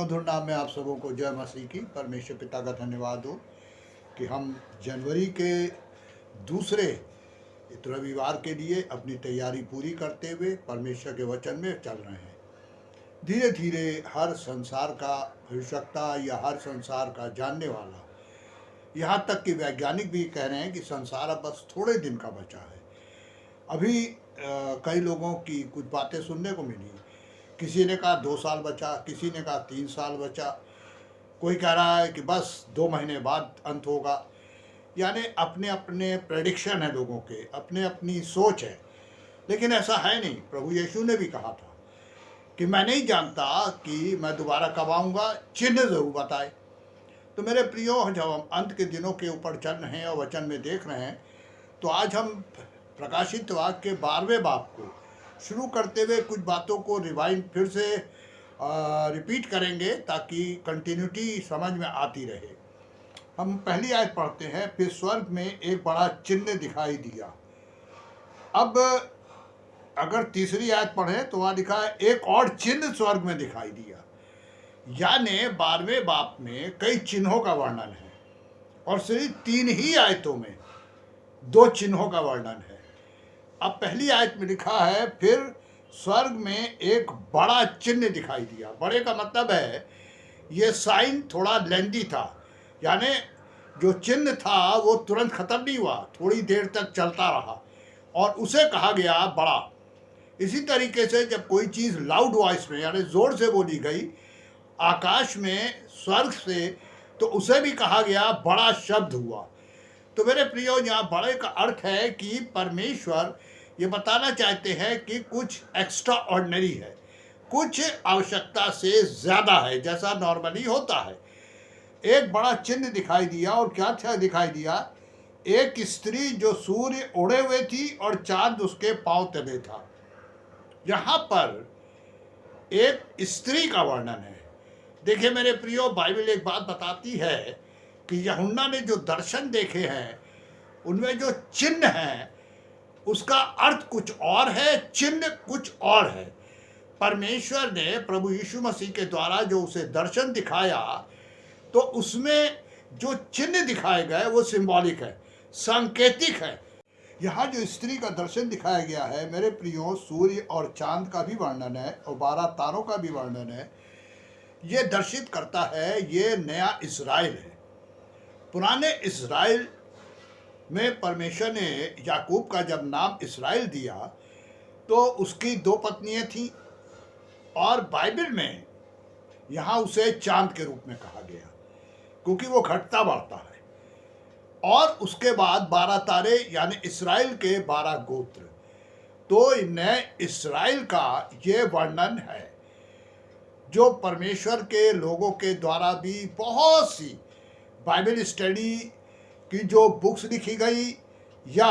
मधुर नाम में आप सबों को जय मसीह की। परमेश्वर पिता का धन्यवाद हो कि हम जनवरी के दूसरे रविवार के लिए अपनी तैयारी पूरी करते हुए परमेश्वर के वचन में चल रहे हैं। धीरे धीरे हर संसार का भविष्यवक्ता या हर संसार का जानने वाला, यहाँ तक कि वैज्ञानिक भी कह रहे हैं कि संसार अब बस थोड़े दिन का बचा है। अभी कई लोगों की कुछ बातें सुनने को मिली। किसी ने कहा 2 साल बचा, किसी ने कहा 3 साल बचा, कोई कह रहा है कि बस 2 महीने बाद अंत होगा। यानी अपने अपने प्रेडिक्शन है लोगों के, अपने अपनी सोच है, लेकिन ऐसा है नहीं। प्रभु यीशु ने भी कहा था कि मैं नहीं जानता कि मैं दोबारा कब आऊँगा, चिन्ह जरूर बताए। तो मेरे प्रियो, जब हम अंत के दिनों के ऊपर चल रहे हैं और वचन में देख रहे हैं, तो आज हम प्रकाशित वाक्य के 12वें बाब को शुरू करते हुए कुछ बातों को रिवाइंड फिर से रिपीट करेंगे ताकि कंटिन्यूटी समझ में आती रहे। हम पहली आयत पढ़ते हैं। फिर स्वर्ग में एक बड़ा चिन्ह दिखाई दिया। अब अगर तीसरी आयत पढ़ें तो वहाँ लिखा है एक और चिन्ह स्वर्ग में दिखाई दिया। यानी 12वें बाब में कई चिन्हों का वर्णन है और सिर्फ 3 ही आयतों में 2 चिन्हों का वर्णन है। अब पहली आयत में लिखा है फिर स्वर्ग में एक बड़ा चिन्ह दिखाई दिया। बड़े का मतलब है ये साइन थोड़ा लेंदी था, यानी जो चिन्ह था वो तुरंत खत्म नहीं हुआ, थोड़ी देर तक चलता रहा और उसे कहा गया बड़ा। इसी तरीके से जब कोई चीज़ लाउड वॉइस में यानी ज़ोर से बोली गई आकाश में स्वर्ग से, तो उसे भी कहा गया बड़ा शब्द हुआ। तो मेरे प्रियो, यहाँ बड़े का अर्थ है कि परमेश्वर ये बताना चाहते हैं कि कुछ एक्स्ट्रा ऑर्डिनरी है, कुछ आवश्यकता से ज़्यादा है, जैसा नॉर्मली होता है। एक बड़ा चिन्ह दिखाई दिया। और क्या दिखाई दिया? एक स्त्री जो सूर्य ओढ़े हुए थी और चांद उसके पांव तले था। यहाँ पर एक स्त्री का वर्णन है। देखिए मेरे प्रियो, बाइबल एक बात बताती है कि यूहन्ना ने जो दर्शन देखे हैं उनमें जो चिन्ह हैं उसका अर्थ कुछ और है, चिन्ह कुछ और है। परमेश्वर ने प्रभु यीशु मसीह के द्वारा जो उसे दर्शन दिखाया, तो उसमें जो चिन्ह दिखाए गए वो सिंबॉलिक है, सांकेतिक है। यहाँ जो स्त्री का दर्शन दिखाया गया है मेरे प्रियो, सूर्य और चांद का भी वर्णन है और 12 तारों का भी वर्णन है। ये दर्शित करता है ये नया इस्राएल है। पुराने इस्राएल में परमेश्वर ने याकूब का जब नाम इस्राएल दिया तो उसकी 2 पत्नियां थीं और बाइबल में यहाँ उसे चांद के रूप में कहा गया क्योंकि वो घटता बढ़ता है। और उसके बाद 12 तारे यानी इस्राएल के 12 गोत्र। तो नए इस्राएल का ये वर्णन है जो परमेश्वर के लोगों के द्वारा भी बहुत सी बाइबल स्टडी की जो बुक्स लिखी गई या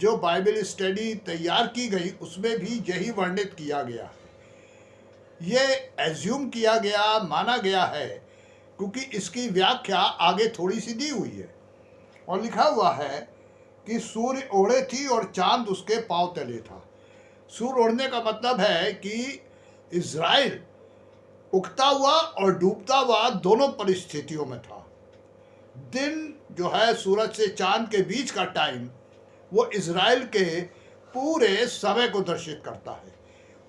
जो बाइबल स्टडी तैयार की गई उसमें भी यही वर्णित किया गया है। ये एज्यूम किया गया, माना गया है, क्योंकि इसकी व्याख्या आगे थोड़ी सी दी हुई है और लिखा हुआ है कि सूर्य ओढ़े थी और चांद उसके पांव तले था। सूर्य ओढ़ने का मतलब है कि इज़राइल उगता हुआ और डूबता हुआ दोनों परिस्थितियों में था। दिन जो है सूरज से चांद के बीच का टाइम वो इज़राइल के पूरे समय को दर्शित करता है।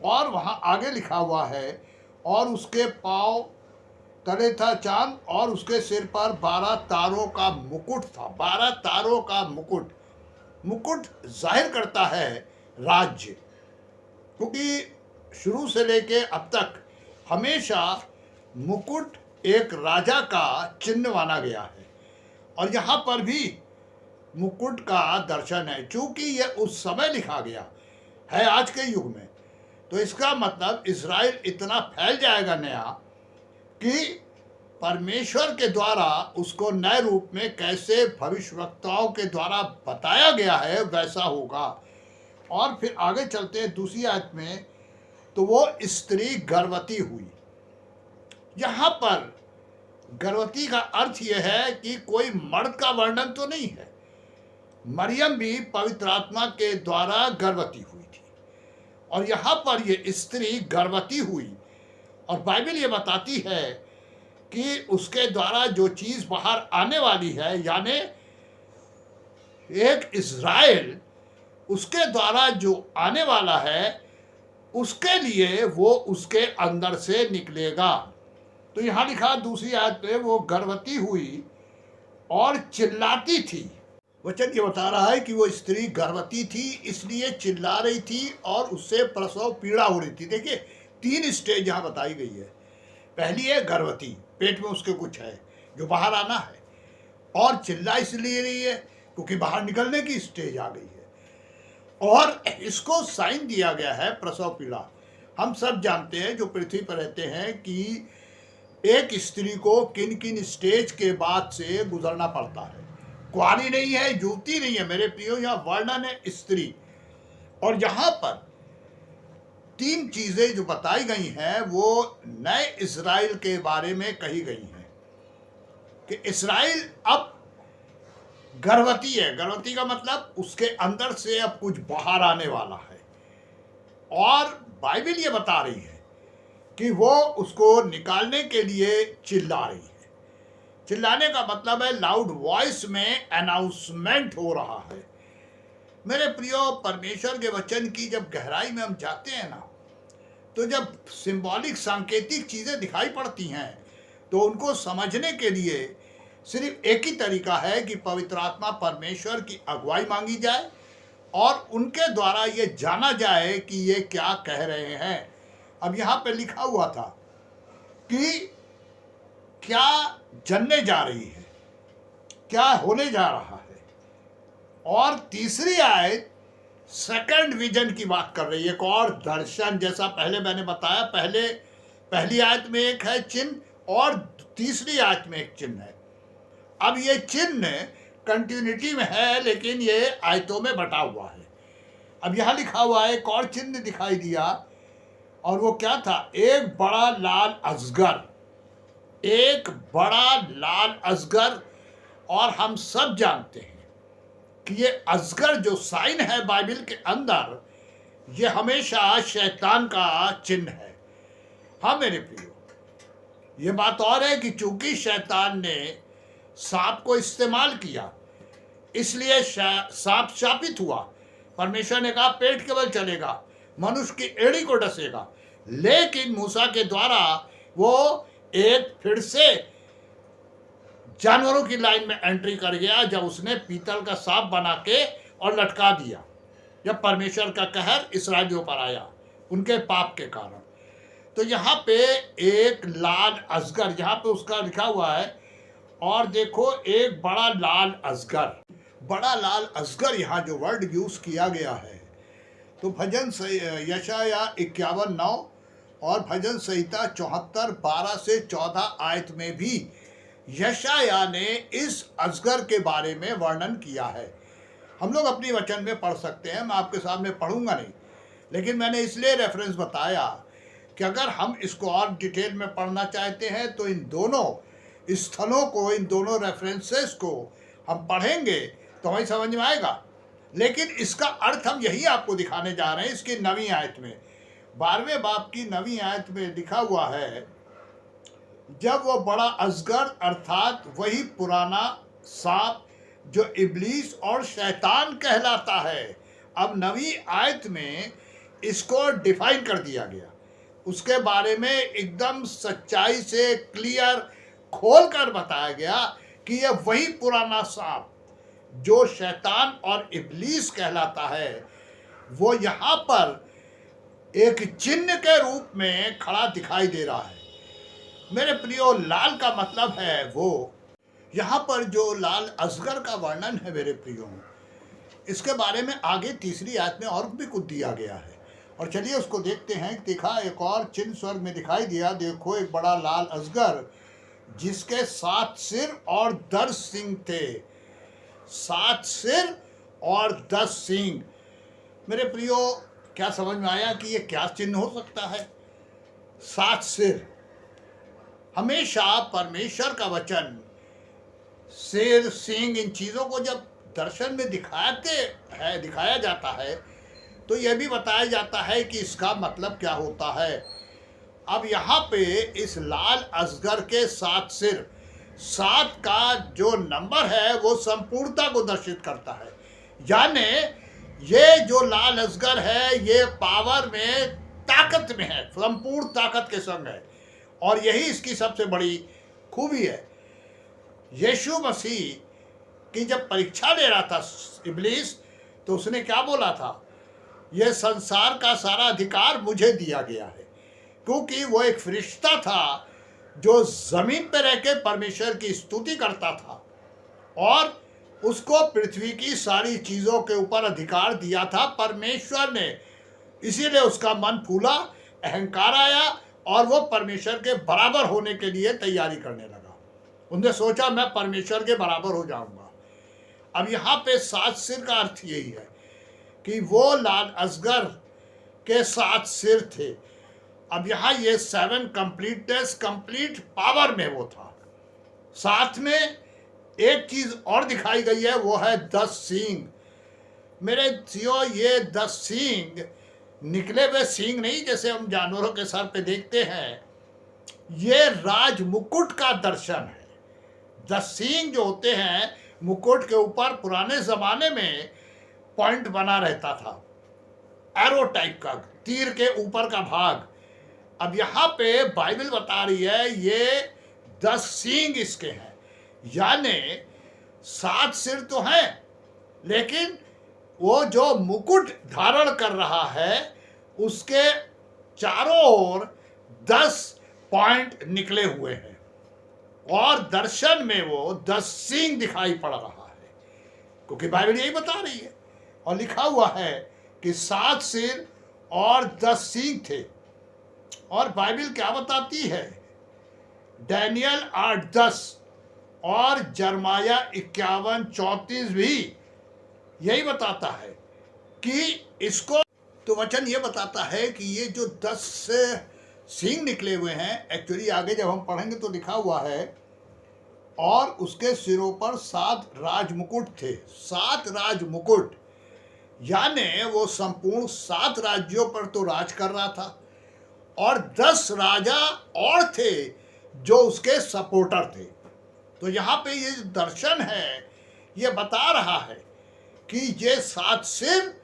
और वहाँ आगे लिखा हुआ है और उसके पांव तले था चांद और उसके सिर पर 12 तारों का मुकुट था। 12 तारों का मुकुट, मुकुट जाहिर करता है राज्य, क्योंकि शुरू से लेके अब तक हमेशा मुकुट एक राजा का चिन्ह माना गया है और यहाँ पर भी मुकुट का दर्शन है। चूंकि यह उस समय लिखा गया है आज के युग में, तो इसका मतलब इज़राइल इतना फैल जाएगा नया कि परमेश्वर के द्वारा उसको नए रूप में कैसे भविष्यवक्ताओं के द्वारा बताया गया है वैसा होगा। और फिर आगे चलते हैं दूसरी आयत में, तो वो स्त्री गर्भवती हुई। यहाँ पर गर्भवती का अर्थ यह है कि कोई मर्द का वर्णन तो नहीं है। मरियम भी पवित्र आत्मा के द्वारा गर्भवती हुई थी और यहाँ पर ये स्त्री गर्भवती हुई और बाइबल ये बताती है कि उसके द्वारा जो चीज़ बाहर आने वाली है, यानी एक इज़राइल उसके द्वारा जो आने वाला है, उसके लिए वो उसके अंदर से निकलेगा। तो यहाँ लिखा दूसरी आयत पे, वो गर्भवती हुई और चिल्लाती थी। वचन ये बता रहा है कि वो स्त्री गर्भवती थी, इसलिए चिल्ला रही थी और उससे प्रसव पीड़ा हो रही थी। देखिए 3 स्टेज यहाँ बताई गई है। पहली है गर्भवती, पेट में उसके कुछ है जो बाहर आना है, और चिल्ला इसलिए रही है क्योंकि बाहर निकलने की स्टेज आ गई है। और इसको साइन दिया गया है प्रसव पीड़ा। हम सब जानते हैं जो पृथ्वी पर रहते हैं कि एक स्त्री को किन किन स्टेज के बाद से गुजरना पड़ता है। कुंवारी नहीं है, युवती नहीं है मेरे प्रियो, यहाँ वर्णन है स्त्री। और यहाँ पर 3 चीजें जो बताई गई हैं वो नए इज़राइल के बारे में कही गई हैं कि इज़राइल अब गर्भवती है। गर्भवती का मतलब उसके अंदर से अब कुछ बाहर आने वाला है, और बाइबल ये बता रही है कि वो उसको निकालने के लिए चिल्ला रही है। चिल्लाने का मतलब है लाउड वॉइस में अनाउंसमेंट हो रहा है। मेरे प्रियो, परमेश्वर के वचन की जब गहराई में हम जाते हैं ना, तो जब सिंबॉलिक सांकेतिक चीज़ें दिखाई पड़ती हैं तो उनको समझने के लिए सिर्फ एक ही तरीका है कि पवित्र आत्मा परमेश्वर की अगुवाई मांगी जाए और उनके द्वारा ये जाना जाए कि ये क्या कह रहे हैं। अब यहाँ पे लिखा हुआ था कि क्या जनने जा रही है, क्या होने जा रहा है। और तीसरी आयत सेकंड विजन की बात कर रही है, एक और दर्शन। जैसा पहले मैंने बताया, पहली आयत में एक है चिन्ह और तीसरी आयत में एक चिन्ह है। अब ये चिन्ह कंटिन्यूटी में है, लेकिन ये आयतों में बटा हुआ है। अब यहाँ लिखा हुआ है एक और चिन्ह दिखाई दिया, और वो क्या था? एक बड़ा लाल अजगर, एक बड़ा लाल अजगर। और हम सब जानते हैं कि ये अजगर जो साइन है बाइबल के अंदर, ये हमेशा शैतान का चिन्ह है। हाँ मेरे प्रियो, ये बात और है कि चूंकि शैतान ने सांप को इस्तेमाल किया, इसलिए सांप शापित हुआ। परमेश्वर ने कहा पेट केवल चलेगा, मनुष्य की एड़ी को डसेगा। लेकिन मूसा के द्वारा वो एक फिर से जानवरों की लाइन में एंट्री कर गया, जब उसने पीतल का सांप बना के और लटका दिया, जब परमेश्वर का कहर इस्राएलियों पर आया उनके पाप के कारण। तो यहाँ पे एक लाल अजगर, यहाँ पे उसका लिखा हुआ है, और देखो एक बड़ा लाल अजगर। बड़ा लाल अजगर यहाँ जो वर्ड यूज किया गया है, तो भजन यशाया 51:9 और भजन संहिता 74:12 से 14 आयत में भी यशाया ने इस अजगर के बारे में वर्णन किया है। हम लोग अपनी वचन में पढ़ सकते हैं, मैं आपके सामने पढ़ूंगा नहीं, लेकिन मैंने इसलिए रेफरेंस बताया कि अगर हम इसको और डिटेल में पढ़ना चाहते हैं तो इन दोनों स्थलों को, इन दोनों रेफरेंसेस को हम पढ़ेंगे तो हमें समझ में आएगा। लेकिन इसका अर्थ हम यही आपको दिखाने जा रहे हैं। इसकी 9वीं आयत में, 12वें बाब की 9वीं आयत में लिखा हुआ है, जब वो बड़ा अजगर अर्थात वही पुराना सांप जो इब्लीस और शैतान कहलाता है, अब 9वीं आयत में इसको डिफाइन कर दिया गया। उसके बारे में एकदम सच्चाई से क्लियर खोल कर बताया गया कि यह वही पुराना सांप जो शैतान और इब्लीस कहलाता है, वो यहाँ पर एक चिन्ह के रूप में खड़ा दिखाई दे रहा है। मेरे प्रियो, लाल का मतलब है वो, यहाँ पर जो लाल अजगर का वर्णन है मेरे प्रियो, इसके बारे में आगे तीसरी आयत में और भी कुछ दिया गया है। और चलिए उसको देखते हैं। देखा एक और चिन्ह स्वर्ग में दिखाई दिया, देखो एक बड़ा लाल अजगर जिसके 7 सिर और 10 सींग थे। 7 सिर और 10 सींग। मेरे प्रियो, क्या समझ में आया कि ये क्या चिन्ह हो सकता है? 7 सिर। हमेशा परमेश्वर का वचन सिर, सींग, इन चीज़ों को जब दर्शन में दिखाया जाता है तो यह भी बताया जाता है कि इसका मतलब क्या होता है। अब यहाँ पे इस लाल असगर के 7 सिर, 7 का जो नंबर है वो संपूर्णता को दर्शित करता है। यानी ये जो लाल असगर है ये पावर में, ताकत में है, संपूर्ण ताकत के संग है। और यही इसकी सबसे बड़ी खूबी है। यीशु मसीह की जब परीक्षा ले रहा था इब्लीस, तो उसने क्या बोला था? यह संसार का सारा अधिकार मुझे दिया गया है। क्योंकि वो एक फरिश्ता था जो जमीन पर रह के परमेश्वर की स्तुति करता था और उसको पृथ्वी की सारी चीजों के ऊपर अधिकार दिया था परमेश्वर ने। इसीलिए उसका मन फूला, अहंकार आया और वो परमेश्वर के बराबर होने के लिए तैयारी करने लगा। उनने सोचा मैं परमेश्वर के बराबर हो जाऊंगा। अब यहाँ पे 7 सिर का अर्थ यही है कि वो लाल असगर के 7 सिर थे। अब यहाँ ये 7 कंप्लीटनेस, कंप्लीट पावर में वो था। साथ में एक चीज और दिखाई गई है, वो है 10 सींग। मेरे जियो, ये 10 सींग निकले हुए सींग नहीं जैसे हम जानवरों के सर पे देखते हैं, ये राज मुकुट का दर्शन है। 10 सींग जो होते हैं मुकुट के ऊपर, पुराने जमाने में पॉइंट बना रहता था, एरो टाइप का, तीर के ऊपर का भाग। अब यहाँ पे बाइबल बता रही है ये 10 सींग इसके हैं। यानी 7 सिर तो हैं, लेकिन वो जो मुकुट धारण कर रहा है उसके चारों ओर 10 पॉइंट निकले हुए हैं और दर्शन में वो 10 सींग दिखाई पड़ रहा है। क्योंकि बाइबल यही बता रही है और लिखा हुआ है कि 7 सिर और 10 सींग थे। और बाइबल क्या बताती है? डैनियल 8:10 और जरमाया 51:34 भी यही बताता है कि इसको, तो वचन ये बताता है कि ये जो 10 सींग निकले हुए हैं, एक्चुअली आगे जब हम पढ़ेंगे तो लिखा हुआ है और उसके सिरों पर 7 राजमुकुट थे। 7 राजमुकुट, यानी वो संपूर्ण 7 राज्यों पर तो राज कर रहा था और 10 राजा और थे जो उसके सपोर्टर थे। तो यहाँ पे ये दर्शन है, ये बता रहा है कि ये 7 सिर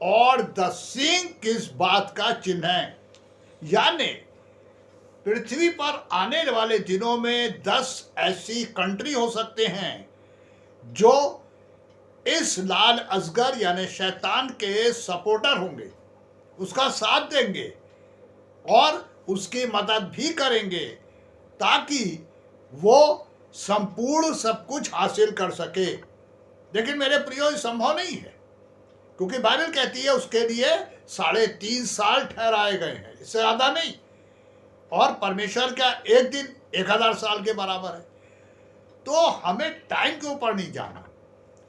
और 10 सींग किस बात का चिन्ह है। यानी पृथ्वी पर आने वाले दिनों में 10 ऐसी कंट्री हो सकते हैं जो इस लाल असगर यानी शैतान के सपोर्टर होंगे, उसका साथ देंगे और उसकी मदद भी करेंगे ताकि वो संपूर्ण सब कुछ हासिल कर सके। लेकिन मेरे प्रियो, ये संभव नहीं है, क्योंकि बाइबल कहती है उसके लिए 3.5 साल ठहराए गए हैं, इससे ज़्यादा नहीं। और परमेश्वर का एक दिन 1000 साल के बराबर है। तो हमें टाइम के ऊपर नहीं जाना,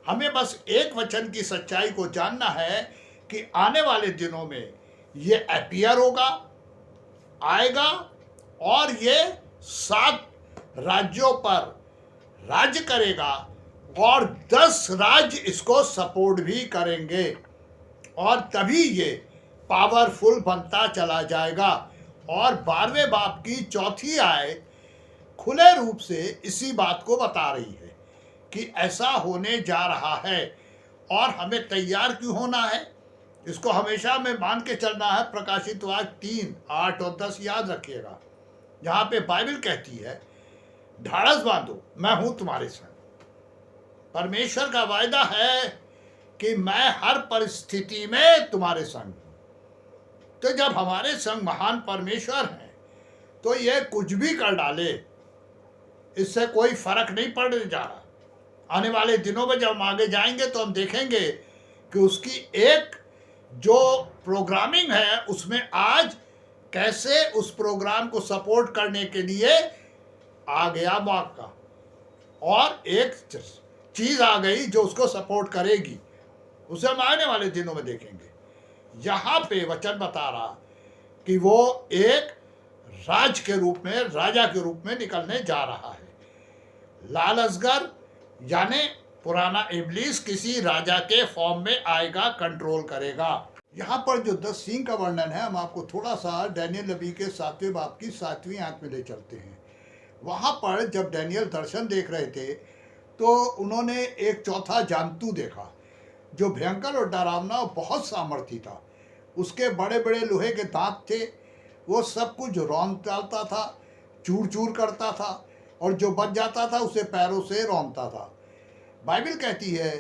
हमें बस एक वचन की सच्चाई को जानना है कि आने वाले दिनों में ये अपीयर होगा, आएगा और ये 7 राज्यों पर राज्य करेगा और 10 राज्य इसको सपोर्ट भी करेंगे और तभी ये पावरफुल बनता चला जाएगा। और 12वें बाब की 4थी आयत खुले रूप से इसी बात को बता रही है कि ऐसा होने जा रहा है और हमें तैयार क्यों होना है, इसको हमेशा में मान के चलना है। प्रकाशित वाक्य 3:8 और 10 याद रखिएगा। यहाँ पे बाइबल कहती है, ढाढ़स बांधो, मैं हूं तुम्हारे संग। परमेश्वर का वायदा है कि मैं हर परिस्थिति में तुम्हारे संग हूं। तो जब हमारे संग महान परमेश्वर हैं तो ये कुछ भी कर डाले, इससे कोई फर्क नहीं पड़ने जा रहा। आने वाले दिनों में जब हम आगे जाएंगे तो हम देखेंगे कि उसकी एक जो प्रोग्रामिंग है उसमें आज कैसे उस प्रोग्राम को सपोर्ट करने के लिए आ गया मौका और एक चीज आ गई जो उसको सपोर्ट करेगी। उसे हम आने वाले दिनों में देखेंगे। यहाँ पे वचन बता रहा कि वो एक राज के रूप में, राजा के रूप में निकलने जा रहा है। लाल असगर यानी पुराना इब्लीस किसी राजा के फॉर्म में आएगा, कंट्रोल करेगा। यहाँ पर जो 10 सींग का वर्णन है, हम आपको थोड़ा सा डैनियल नबी के 7वें बाब की 7वीं आयत में ले चलते हैं। वहाँ पर जब डैनियल दर्शन देख रहे थे तो उन्होंने एक चौथा जंतु देखा जो भयंकर और डरावना और बहुत सामर्थी था। उसके बड़े बड़े लोहे के दांत थे, वो सब कुछ रौंद डालता था, चूर चूर करता था, और जो बच जाता था उसे पैरों से रौंदता था। बाइबल कहती है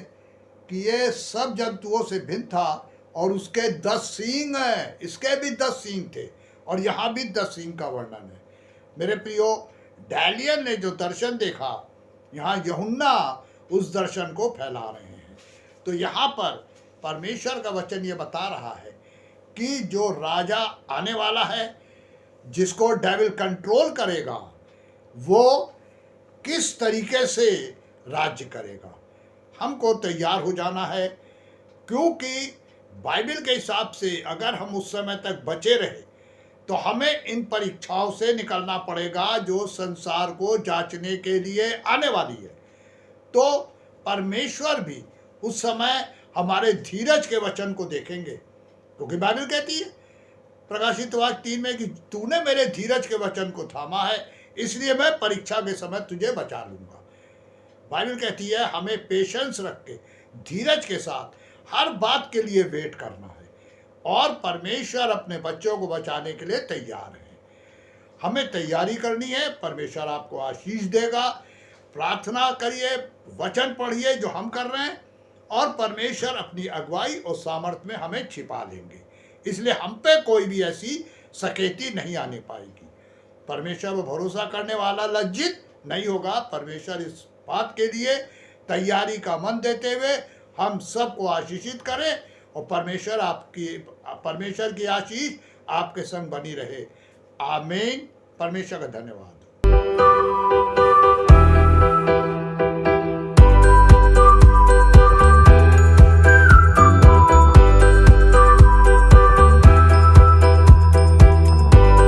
कि ये सब जंतुओं से भिन्न था और उसके 10 सींग हैं, इसके भी 10 सींग थे, और यहाँ भी 10 सींग का वर्णन है। मेरे प्रियो, डैनियल ने जो दर्शन देखा, यहाँ यूहन्ना उस दर्शन को फैला रहे हैं। तो यहाँ पर परमेश्वर का वचन ये बता रहा है कि जो राजा आने वाला है, जिसको डेविल कंट्रोल करेगा, वो किस तरीके से राज्य करेगा। हमको तैयार हो जाना है, क्योंकि बाइबल के हिसाब से अगर हम उस समय तक बचे रहे तो हमें इन परीक्षाओं से निकलना पड़ेगा जो संसार को जांचने के लिए आने वाली है। तो परमेश्वर भी उस समय हमारे धीरज के वचन को देखेंगे, क्योंकि बाइबल कहती है प्रकाशित वाक्य 3 में कि तूने मेरे धीरज के वचन को थामा है, इसलिए मैं परीक्षा के समय तुझे बचा लूंगा। बाइबल कहती है हमें पेशेंस रख के, धीरज के साथ हर बात के लिए वेट करना है, और परमेश्वर अपने बच्चों को बचाने के लिए तैयार है। हमें तैयारी करनी है, परमेश्वर आपको आशीष देगा। प्रार्थना करिए, वचन पढ़िए जो हम कर रहे हैं, और परमेश्वर अपनी अगुवाई और सामर्थ्य में हमें छिपा लेंगे। इसलिए हम पे कोई भी ऐसी सकेती नहीं आने पाएगी। परमेश्वर पर भरोसा करने वाला लज्जित नहीं होगा। परमेश्वर इस बात के लिए तैयारी का मन देते हुए हम सबको आशीषित करें, और परमेश्वर की आशीष आपके संग बनी रहे। आमीन। परमेश्वर का धन्यवाद।